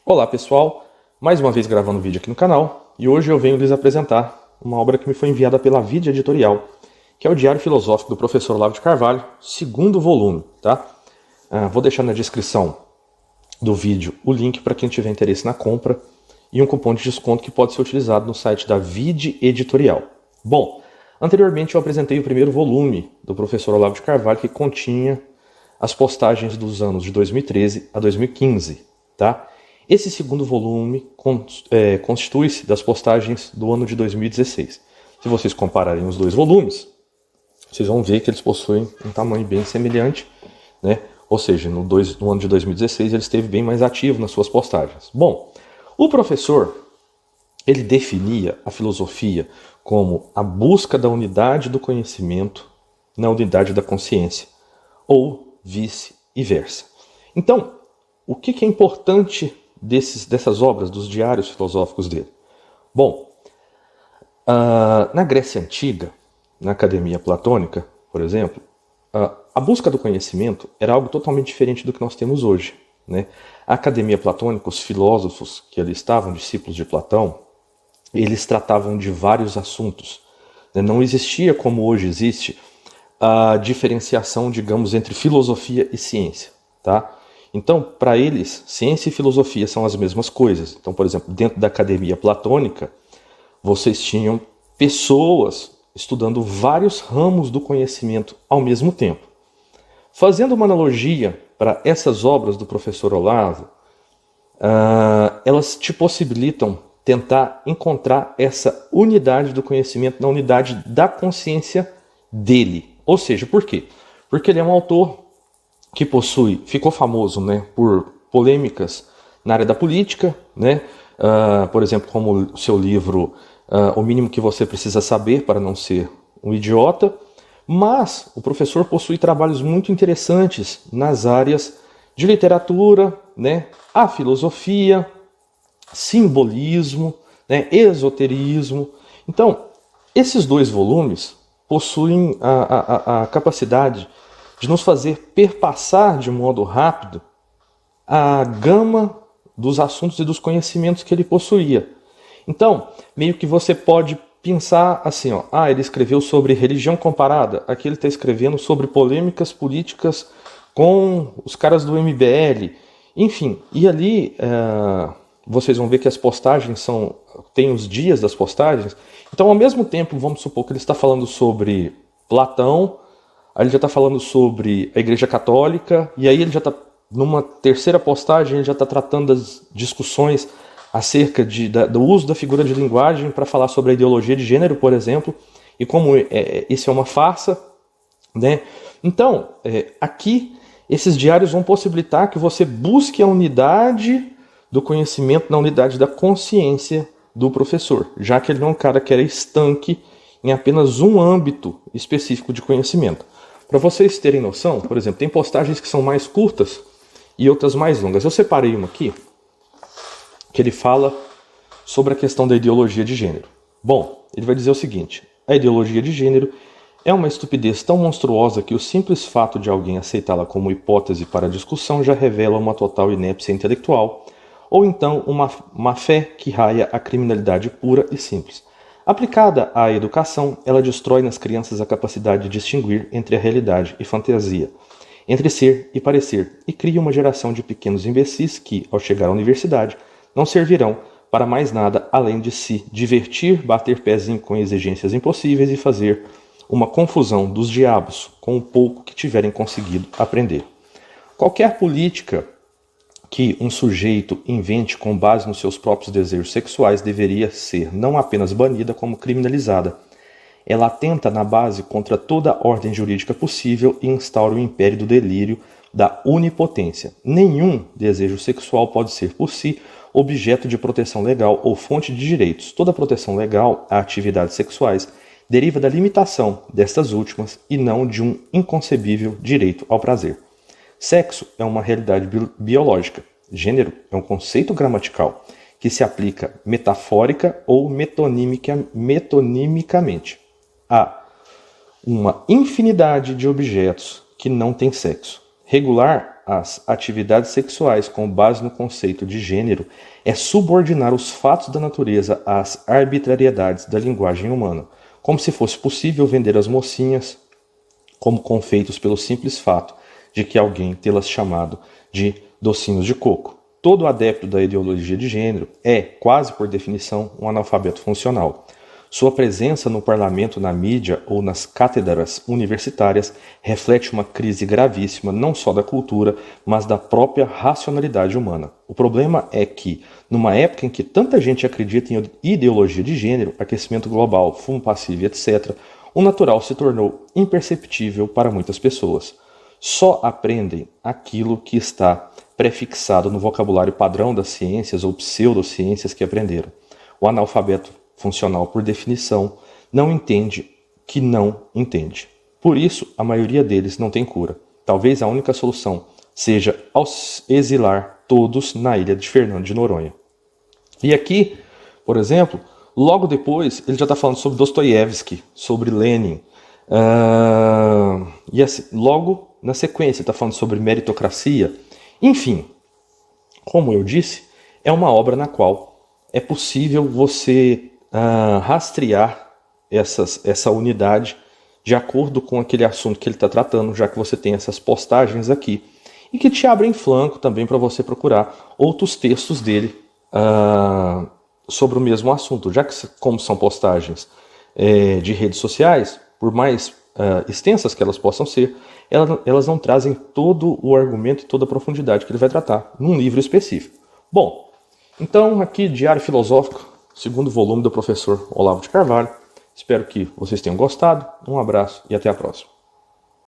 Olá pessoal, mais uma vez gravando vídeo aqui no canal e hoje eu venho lhes apresentar uma obra que me foi enviada pela Vide Editorial, que é o Diário Filosófico do Professor Olavo de Carvalho, segundo volume, tá? Vou deixar na descrição do vídeo o link para quem tiver interesse na compra e um cupom de desconto que pode ser utilizado no site da Vide Editorial. Bom, anteriormente eu apresentei o primeiro volume do Professor Olavo de Carvalho que continha as postagens dos anos de 2013 a 2015, tá? Esse segundo volume constitui-se das postagens do ano de 2016. Se vocês compararem os dois volumes, vocês vão ver que eles possuem um tamanho bem semelhante, né? Ou seja, no ano de 2016 ele esteve bem mais ativo nas suas postagens. Bom, o professor ele definia a filosofia como a busca da unidade do conhecimento na unidade da consciência, ou vice-versa. Então, o que é importante dessas obras, dos diários filosóficos dele? Bom, na Grécia Antiga, na Academia Platônica, por exemplo, a busca do conhecimento era algo totalmente diferente do que nós temos hoje, né? A Academia Platônica, os filósofos que ali estavam, discípulos de Platão, eles tratavam de vários assuntos, né? Não existia, como hoje existe, a diferenciação, digamos, entre filosofia e ciência, tá? Então, para eles, ciência e filosofia são as mesmas coisas. Então, por exemplo, dentro da academia platônica, vocês tinham pessoas estudando vários ramos do conhecimento ao mesmo tempo. Fazendo uma analogia para essas obras do professor Olavo, elas te possibilitam tentar encontrar essa unidade do conhecimento na unidade da consciência dele. Ou seja, por quê? Porque ele é um autor que ficou famoso, né, por polêmicas na área da política, né? Por exemplo, como o seu livro O Mínimo que Você Precisa Saber para Não Ser um Idiota, mas o professor possui trabalhos muito interessantes nas áreas de literatura, né, a filosofia, simbolismo, né, esoterismo. Então, esses dois volumes possuem a capacidade de nos fazer perpassar de modo rápido a gama dos assuntos e dos conhecimentos que ele possuía. Então, meio que você pode pensar assim, ó, ele escreveu sobre religião comparada, aqui ele está escrevendo sobre polêmicas políticas com os caras do MBL, enfim, e ali vocês vão ver que as postagens tem os dias das postagens, então ao mesmo tempo, vamos supor que ele está falando sobre Platão, aí ele já está falando sobre a Igreja Católica, e aí ele já está, numa terceira postagem, ele já está tratando das discussões acerca do uso da figura de linguagem para falar sobre a ideologia de gênero, por exemplo, e como isso é uma farsa, né? Então, aqui, esses diários vão possibilitar que você busque a unidade do conhecimento na unidade da consciência do professor, já que ele não é um cara que era estanque em apenas um âmbito específico de conhecimento. Para vocês terem noção, por exemplo, tem postagens que são mais curtas e outras mais longas. Eu separei uma aqui, que ele fala sobre a questão da ideologia de gênero. Bom, ele vai dizer o seguinte: a ideologia de gênero é uma estupidez tão monstruosa que o simples fato de alguém aceitá-la como hipótese para discussão já revela uma total inépcia intelectual, ou então uma má fé que raia a criminalidade pura e simples. Aplicada à educação, ela destrói nas crianças a capacidade de distinguir entre a realidade e fantasia, entre ser e parecer, e cria uma geração de pequenos imbecis que, ao chegar à universidade, não servirão para mais nada além de se divertir, bater pezinho com exigências impossíveis e fazer uma confusão dos diabos com o pouco que tiverem conseguido aprender. Qualquer política que um sujeito invente com base nos seus próprios desejos sexuais deveria ser não apenas banida, como criminalizada. Ela atenta na base contra toda a ordem jurídica possível e instaura o império do delírio da onipotência. Nenhum desejo sexual pode ser por si objeto de proteção legal ou fonte de direitos. Toda proteção legal a atividades sexuais deriva da limitação destas últimas e não de um inconcebível direito ao prazer. Sexo é uma realidade biológica. Gênero é um conceito gramatical que se aplica metafórica ou metonimicamente a uma infinidade de objetos que não têm sexo. Regular as atividades sexuais com base no conceito de gênero é subordinar os fatos da natureza às arbitrariedades da linguagem humana, como se fosse possível vender as mocinhas como confeitos pelo simples fato de que alguém tê-las chamado de docinhos de coco. Todo adepto da ideologia de gênero é, quase por definição, um analfabeto funcional. Sua presença no parlamento, na mídia ou nas cátedras universitárias reflete uma crise gravíssima não só da cultura, mas da própria racionalidade humana. O problema é que, numa época em que tanta gente acredita em ideologia de gênero, aquecimento global, fumo passivo, etc., o natural se tornou imperceptível para muitas pessoas. Só aprendem aquilo que está prefixado no vocabulário padrão das ciências ou pseudociências que aprenderam. O analfabeto funcional, por definição, não entende que não entende. Por isso, a maioria deles não tem cura. Talvez a única solução seja exilar todos na ilha de Fernando de Noronha. E aqui, por exemplo, logo depois, ele já está falando sobre Dostoiévski, sobre Lenin. E assim, logo na sequência, ele está falando sobre meritocracia. Enfim, como eu disse, é uma obra na qual é possível você rastrear essa unidade de acordo com aquele assunto que ele está tratando, já que você tem essas postagens aqui, e que te abrem flanco também para você procurar outros textos dele sobre o mesmo assunto, já que, como são postagens de redes sociais, por mais extensas que elas possam ser, elas não trazem todo o argumento e toda a profundidade que ele vai tratar num livro específico. Bom, então aqui Diário Filosófico, segundo volume do professor Olavo de Carvalho. Espero que vocês tenham gostado. Um abraço e até a próxima.